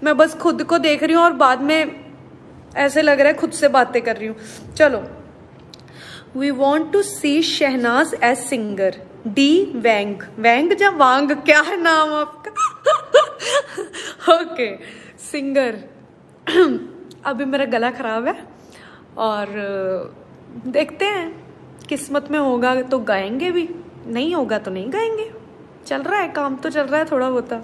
मैं बस खुद को देख रही हूँ और बाद में ऐसे लग रहा है खुद से बातें कर रही हूँ। चलो, we want to see Shehnaaz as singer. डी वैंग, वैंग या वांग, क्या है नाम आपका? Okay, singer. अभी मेरा गला खराब है और देखते हैं, किस्मत में होगा तो गाएंगे भी, नहीं होगा तो नहीं गाएंगे। चल रहा है काम, तो चल रहा है थोड़ा बहुत।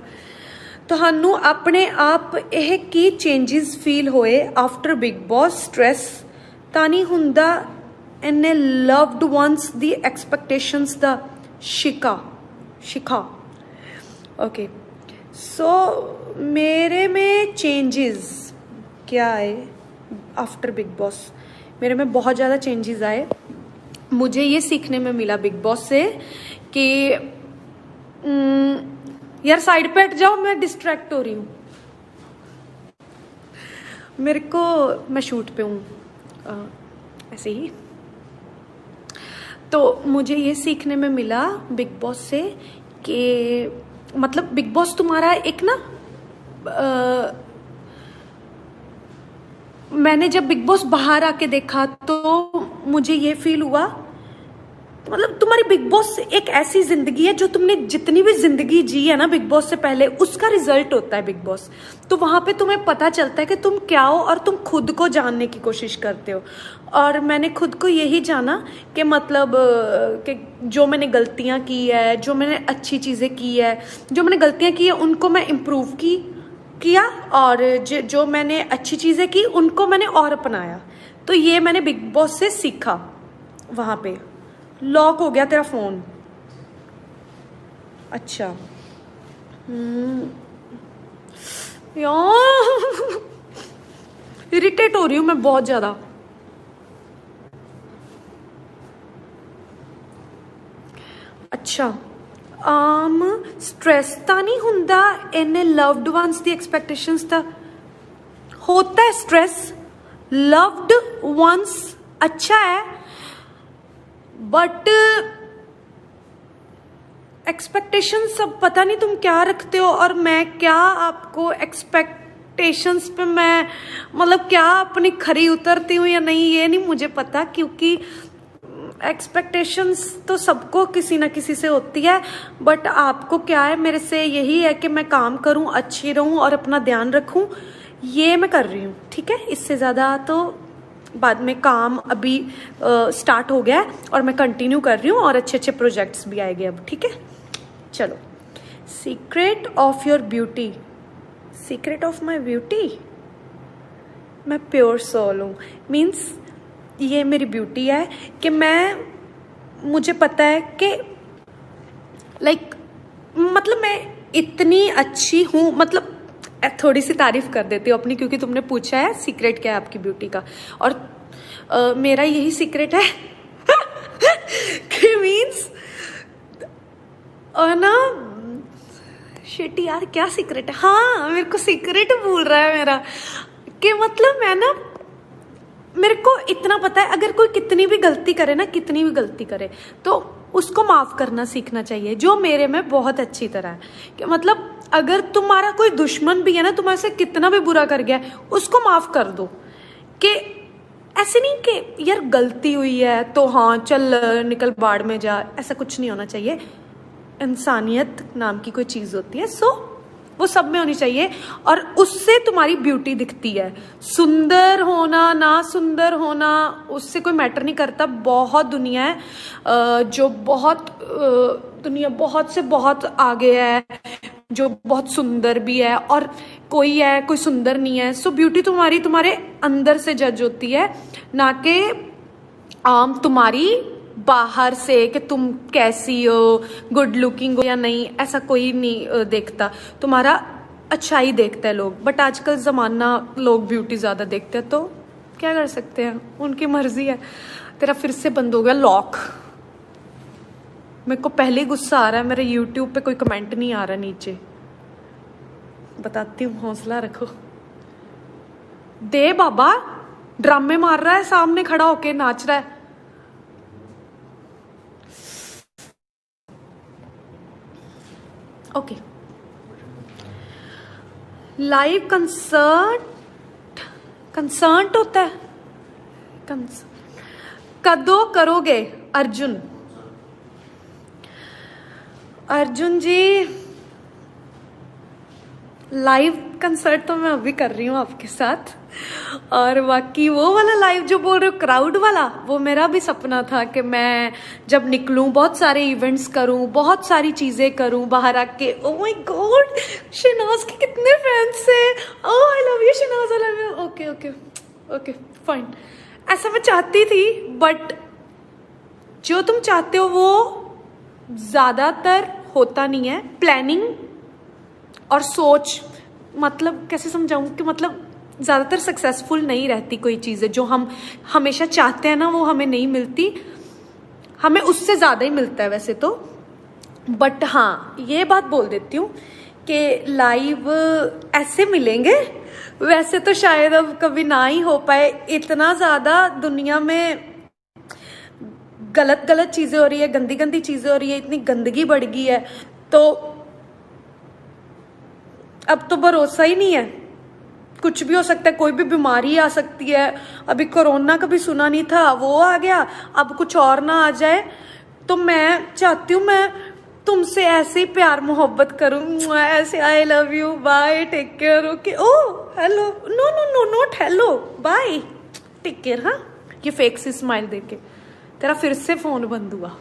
ਤੁਹਾਨੂੰ ਆਪਣੇ ਆਪ ਇਹ ਕੀ ਚੇਂजेस ਫੀਲ ਹੋਏ ਆਫਟਰ ਬਿਗ ਬੌਸ? ਸਟ੍ਰੈਸ ਤਾਂ ਨਹੀਂ ਹੁੰਦਾ ਇੰਨੇ ਲਵਡ ਵਨਸ ਦੀ ਐਕਸਪੈਕਟੇਸ਼ਨਸ ਦਾ शिका। ओके, सो मेरे में चेंजेस क्या आए आफ्टर बिग बॉस? मेरे में बहुत ज़्यादा चेंजेस आए। मुझे ये सीखने में मिला बिग बॉस से कि यार साइड पे हट जाओ, मैं डिस्ट्रैक्ट हो रही हूँ। मेरे को, मैं शूट पे हूँ ऐसे ही। तो मुझे ये सीखने में मिला बिग बॉस से कि मतलब बिग बॉस तुम्हारा एक ना मैंने जब बिग बॉस बाहर आके देखा तो मुझे ये फील हुआ, मतलब तुम्हारी बिग बॉस एक ऐसी जिंदगी है जो तुमने जितनी भी जिंदगी जी है ना बिग बॉस से पहले, उसका रिजल्ट होता है बिग बॉस। तो वहां पे तुम्हें पता चलता है कि तुम क्या हो और तुम खुद को जानने की कोशिश करते हो। और मैंने खुद को यही जाना कि मतलब कि जो मैंने गलतियां की है, जो मैंने अच्छी चीजें की है, जो मैंने गलतियां की है उनको मैं इम्प्रूव किया, और जो मैंने अच्छी चीजें की उनको मैंने और अपनाया। तो ये मैंने बिग बॉस से सीखा। वहां पे लॉक हो गया तेरा फोन, अच्छा यार इरिटेट हो रही हूं मैं बहुत ज्यादा। अच्छा, स्ट्रेस ਤਾਂ नहीं ਹੁੰਦਾ इन्ने लव्ड वंस दी एक्सपेक्टेशंस ਦਾ होता है। स्ट्रेस लव्ड वंस अच्छा है, बट एक्सपेक्टेशन सब पता नहीं तुम क्या रखते हो और मैं क्या आपको एक्सपेक्टेशंस पे मैं मतलब क्या अपनी खरी उतरती हूँ या नहीं, ये नहीं मुझे पता, क्योंकि एक्सपेक्टेशंस तो सबको किसी ना किसी से होती है। बट आपको क्या है, मेरे से यही है कि मैं काम करूँ, अच्छी रहूँ और अपना ध्यान रखूँ, ये मैं कर रही हूँ। ठीक है, इससे ज़्यादा तो बाद में काम अभी स्टार्ट हो गया है और मैं कंटिन्यू कर रही हूँ और अच्छे अच्छे प्रोजेक्ट्स भी आएंगे अब। ठीक है, चलो। Secret of your beauty, secret of my beauty, मैं प्योर सोल हूँ। मीन्स ये मेरी ब्यूटी है कि मुझे पता है कि लाइक मतलब मैं इतनी अच्छी हूँ, मतलब थोड़ी सी तारीफ कर देती हूँ अपनी, क्योंकि तुमने पूछा है सीक्रेट क्या है आपकी ब्यूटी का, और मेरा यही सीक्रेट है कि मीन्स और ना शिट यार क्या सीक्रेट है, हाँ मेरे को सीक्रेट भूल रहा है मेरा, कि मतलब मैं ना, मेरे को इतना पता है अगर कोई कितनी भी गलती करे ना, कितनी भी गलती करे तो उसको माफ करना सीखना चाहिए, जो मेरे में बहुत अच्छी तरह है। कि मतलब अगर तुम्हारा कोई दुश्मन भी है ना, तुम्हारे से कितना भी बुरा कर गया उसको माफ कर दो। कि ऐसे नहीं कि यार गलती हुई है तो हाँ चल निकल बाढ़ में जा, ऐसा कुछ नहीं होना चाहिए। इंसानियत नाम की कोई चीज होती है, सो वो सब में होनी चाहिए और उससे तुम्हारी ब्यूटी दिखती है। सुंदर होना ना सुंदर होना उससे कोई मैटर नहीं करता। बहुत दुनिया है जो दुनिया बहुत से बहुत आगे है, जो बहुत सुंदर भी है, और कोई है कोई सुंदर नहीं है। सो ब्यूटी तुम्हारे अंदर से जज होती है, ना कि तुम्हारी बाहर से कि तुम कैसी हो, गुड लुकिंग हो या नहीं, ऐसा कोई नहीं देखता। तुम्हारा अच्छाई देखता है लोग, बट आजकल जमाना लोग ब्यूटी ज्यादा देखते हैं, तो क्या कर सकते हैं, उनकी मर्जी है। तेरा फिर से बंद हो गया लॉक। मेरे को पहले ही गुस्सा आ रहा है, मेरे यूट्यूब पे कोई कमेंट नहीं आ रहा नीचे, बताती हूँ, हौसला रखो। दे बाबा, ड्रामे मार रहा है, सामने खड़ा होके नाच रहा है। ओके लाइव कंसर्ट होता है, कदों करोगे अर्जुन? अर्जुन जी लाइव कंसर्ट तो मैं अभी कर रही हूँ आपके साथ, और बाकी वो वाला लाइव जो बोल रहे हो क्राउड वाला, वो मेरा भी सपना था कि मैं जब निकलूं बहुत सारे इवेंट्स करूं, बहुत सारी चीजें करूं बाहर आके। ओह माय गॉड, शहनाज के कितने फैंस हैं। Oh I love you Shehnaaz, I love you. Okay okay okay fine, ऐसा मैं चाहती थी, बट जो तुम चाहते हो वो ज्यादातर होता नहीं है। प्लानिंग और सोच, मतलब कैसे समझाऊं कि मतलब ज्यादातर सक्सेसफुल नहीं रहती कोई चीजें। जो हम हमेशा चाहते हैं ना वो हमें नहीं मिलती, हमें उससे ज्यादा ही मिलता है वैसे तो। बट हाँ ये बात बोल देती हूँ कि लाइव ऐसे मिलेंगे, वैसे तो शायद अब कभी ना ही हो पाए। इतना ज्यादा दुनिया में गलत गलत चीजें हो रही है, गंदी गंदी चीजें हो रही है, इतनी गंदगी बढ़ गई है, तो अब तो भरोसा ही नहीं है। कुछ भी हो सकता है, कोई भी बीमारी आ सकती है। अभी कोरोना कभी सुना नहीं था, वो आ गया, अब कुछ और ना आ जाए। तो मैं चाहती हूँ मैं तुमसे ऐसे ही प्यार मोहब्बत करूँ, ऐसे I love you, bye, take care, okay, oh hello, no no no not hello, bye, take care. हाँ ये फेक सी स्माइल देके तेरा फिर से फोन बंद हुआ।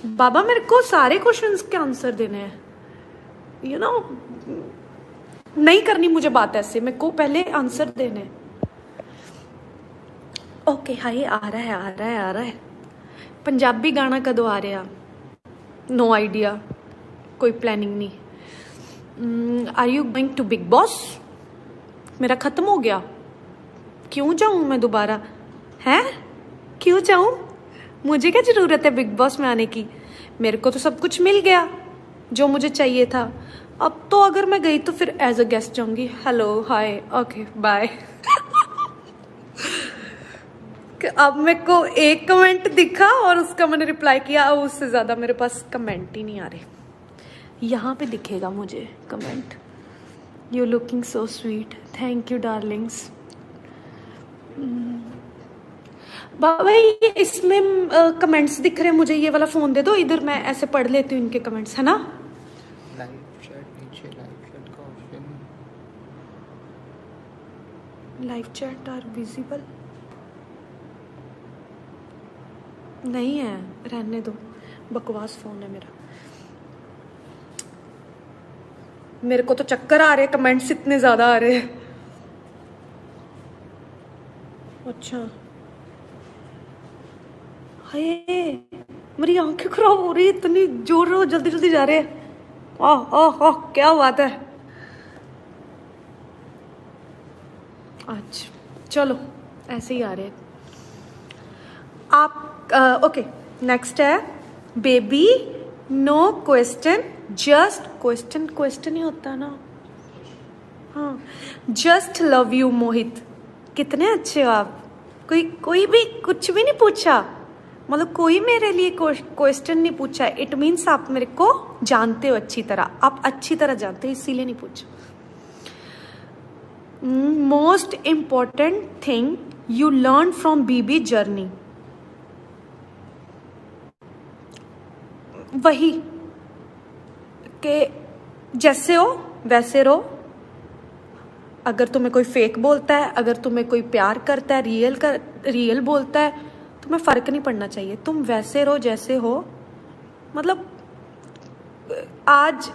बाबा मेरे को सारे क्वेश्चंस के आंसर देने हैं, यू नो, नहीं करनी मुझे बात ऐसे, मेरे को पहले आंसर देने हैं। ओके हाय, आ रहा है आ रहा है आ रहा है। पंजाबी गाना कदों आ रहा? नो आइडिया, कोई प्लानिंग नहीं। Are you going to Bigg Boss? मेरा खत्म हो गया, क्यों जाऊं मैं दोबारा? है क्यों जाऊं? मुझे क्या जरूरत है बिग बॉस में आने की? मेरे को तो सब कुछ मिल गया जो मुझे चाहिए था। अब तो अगर मैं गई तो फिर एज अ गेस्ट जाऊंगी। Hello hi okay bye. अब मेरे को एक कमेंट दिखा और उसका मैंने रिप्लाई किया, अब उससे ज्यादा मेरे पास कमेंट ही नहीं आ रहे। यहाँ पे दिखेगा मुझे comment, you looking so sweet, thank you darlings. बाबा ये इसमें कमेंट्स दिख रहे हैं मुझे, ये वाला फोन दे दो इधर, मैं ऐसे पढ़ लेती हूँ इनके कमेंट्स, है ना? लाइव चैट नीचे, लाइव चैट का option, live chat are visible नहीं है, रहने दो, बकवास फोन है मेरा। मेरे को तो चक्कर आ रहे, कमेंट्स इतने ज्यादा आ रहे हैं। अच्छा हाय मेरी आंखें खराब हो रही है, इतनी जोर जल्दी जल्दी जा रहे हैं। आह आह आह क्या बात है। अच्छा चलो ऐसे ही आ रहे हैं आप। ओके नेक्स्ट है baby no question just question, question ही होता ना। हाँ जस्ट लव यू मोहित, कितने अच्छे हो आप। कोई भी कुछ भी नहीं पूछा, मतलब कोई मेरे लिए क्वेश्चन नहीं पूछा। इट मीन्स आप मेरे को जानते हो अच्छी तरह, आप अच्छी तरह जानते हो, इसीलिए नहीं पूछा। Most important thing you learn from BB journey, वही कि जैसे हो वैसे रहो। अगर तुम्हें कोई फेक बोलता है, अगर तुम्हें कोई प्यार करता है, रियल बोलता है, तुम्हें फर्क नहीं पड़ना चाहिए। तुम वैसे रहो जैसे हो। मतलब आज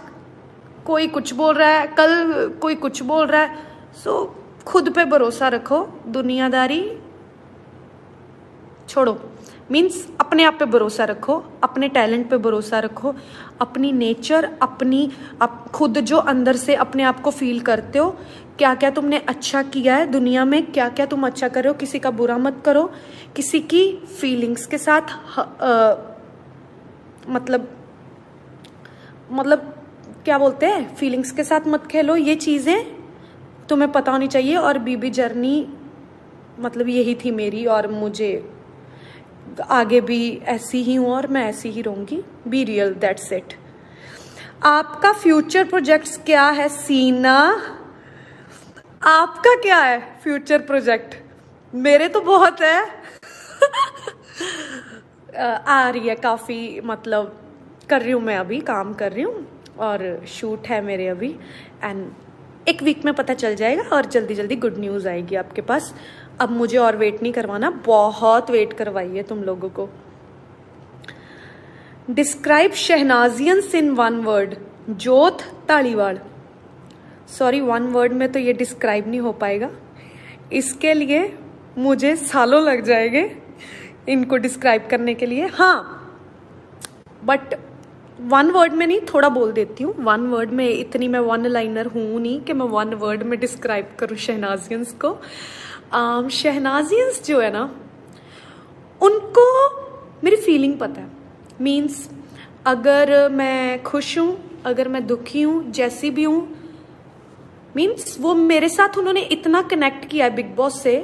कोई कुछ बोल रहा है, कल कोई कुछ बोल रहा है, सो खुद पे भरोसा रखो, दुनियादारी छोड़ो। मीन्स अपने आप पे भरोसा रखो, अपने टैलेंट पे भरोसा रखो, अपनी नेचर, खुद जो अंदर से अपने आप को फील करते हो, क्या क्या तुमने अच्छा किया है दुनिया में, क्या क्या तुम अच्छा कर रहे हो, किसी का बुरा मत करो, किसी की फीलिंग्स के साथ मतलब क्या बोलते हैं, फीलिंग्स के साथ मत खेलो। ये चीज़ें तुम्हें पता होनी चाहिए। और बीबी जर्नी मतलब यही थी मेरी, और मुझे आगे भी ऐसी ही हूँ और मैं ऐसी ही रहूँगी। Be real, that's it. आपका फ्यूचर प्रोजेक्ट्स क्या है सीना? आपका क्या है फ्यूचर प्रोजेक्ट? मेरे तो बहुत है। आ रही है काफ़ी, मतलब कर रही हूँ मैं, अभी काम कर रही हूँ और शूट है मेरे अभी, एंड एक वीक में पता चल जाएगा और जल्दी जल्दी गुड न्यूज़ आएगी आपके पास। अब मुझे और वेट नहीं करवाना, बहुत वेट करवाई है तुम लोगों को। Describe शहनाजियंस in one word. जोत तालीवाल। सॉरी, वन वर्ड में तो ये डिस्क्राइब नहीं हो पाएगा, इसके लिए मुझे सालों लग जाएंगे इनको डिस्क्राइब करने के लिए। हाँ, बट वन वर्ड में नहीं, थोड़ा बोल देती हूँ। वन वर्ड में इतनी मैं वन लाइनर हूँ नहीं कि मैं वन वर्ड में डिस्क्राइब करूँ शहनाजियंस को। शहनाजियंस जो है ना, उनको मेरी फीलिंग पता है। मीन्स अगर मैं खुश हूँ, अगर मैं दुखी हूँ, जैसी भी हूँ, मीन्स वो मेरे साथ उन्होंने इतना कनेक्ट किया है बिग बॉस से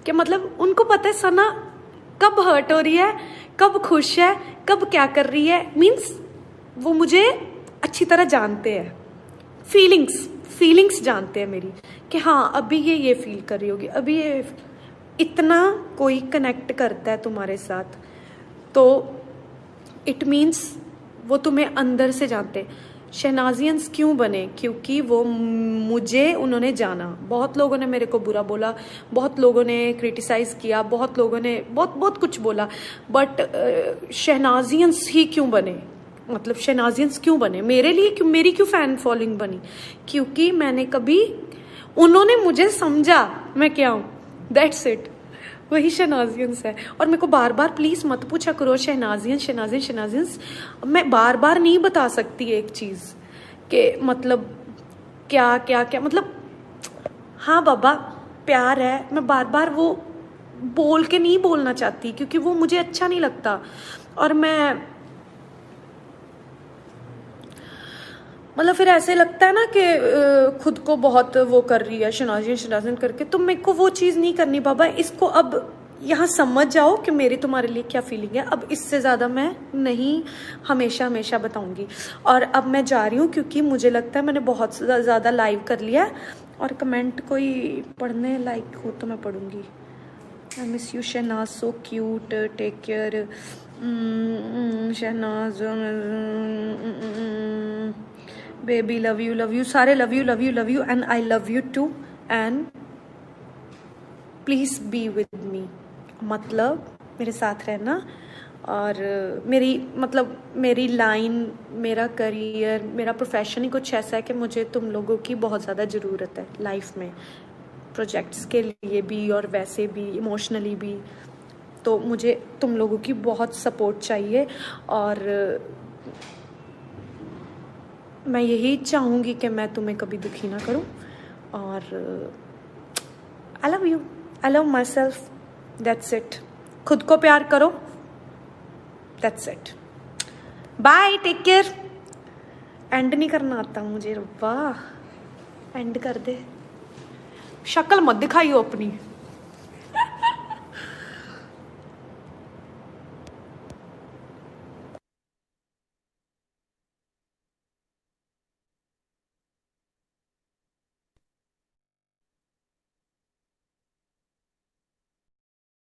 कि मतलब उनको पता है सना कब हर्ट हो रही है, कब खुश है, कब क्या कर रही है। मीन्स वो मुझे अच्छी तरह जानते हैं, फीलिंग्स जानते हैं मेरी, कि हाँ अभी ये फील कर रही होगी, अभी ये। इतना कोई कनेक्ट करता है तुम्हारे साथ तो इट मीन्स वो तुम्हें अंदर से जानते। शहनाजियंस क्यों बने? क्योंकि वो मुझे उन्होंने जाना। बहुत लोगों ने मेरे को बुरा बोला, बहुत लोगों ने क्रिटिसाइज किया, बहुत लोगों ने बहुत कुछ बोला, बट शहनाजियंस ही क्यों बने? मतलब शहनाजियंस क्यों बने मेरे लिए? क्यों मेरी क्यों फैन फॉलोइंग बनी? क्योंकि मैंने कभी, उन्होंने मुझे समझा मैं क्या हूँ, दैट्स इट। वही शहनाजियंस है। और मेरे को बार बार प्लीज मत पूछा करो शहनाजियंस। मैं बार बार नहीं बता सकती एक चीज कि मतलब क्या क्या क्या, मतलब हाँ बाबा प्यार है, मैं बार बार वो बोल के नहीं बोलना चाहती क्योंकि वो मुझे अच्छा नहीं लगता। और मैं मतलब फिर ऐसे लगता है ना कि खुद को बहुत वो कर रही है शहनाजियन करके, तो मेरे को वो चीज़ नहीं करनी बाबा। इसको अब यहाँ समझ जाओ कि मेरी तुम्हारे लिए क्या फीलिंग है। अब इससे ज़्यादा मैं नहीं हमेशा बताऊंगी। और अब मैं जा रही हूँ क्योंकि मुझे लगता है मैंने बहुत ज़्यादा लाइव कर लिया है, और कमेंट कोई पढ़ने लायक हो तो मैं पढ़ूंगी। I miss you Shehnaaz, so cute, take care Shehnaaz, baby, love you, सारे love you and I love you too, and please be with me. मतलब मेरे साथ रहना। और मेरी लाइन, मेरा करियर, मेरा प्रोफेशन ही कुछ ऐसा है कि मुझे तुम लोगों की बहुत ज़्यादा ज़रूरत है लाइफ में, प्रोजेक्ट्स के लिए भी और वैसे भी इमोशनली भी। तो मुझे तुम लोगों की बहुत सपोर्ट चाहिए, और मैं यही चाहूँगी कि मैं तुम्हें कभी दुखी ना करूँ। और I love you, I love myself, that's it. खुद को प्यार करो, that's it. Bye, take care. And नहीं करना आता मुझे, वाह एंड कर दे। शक्ल मत दिखाइयो अपनी।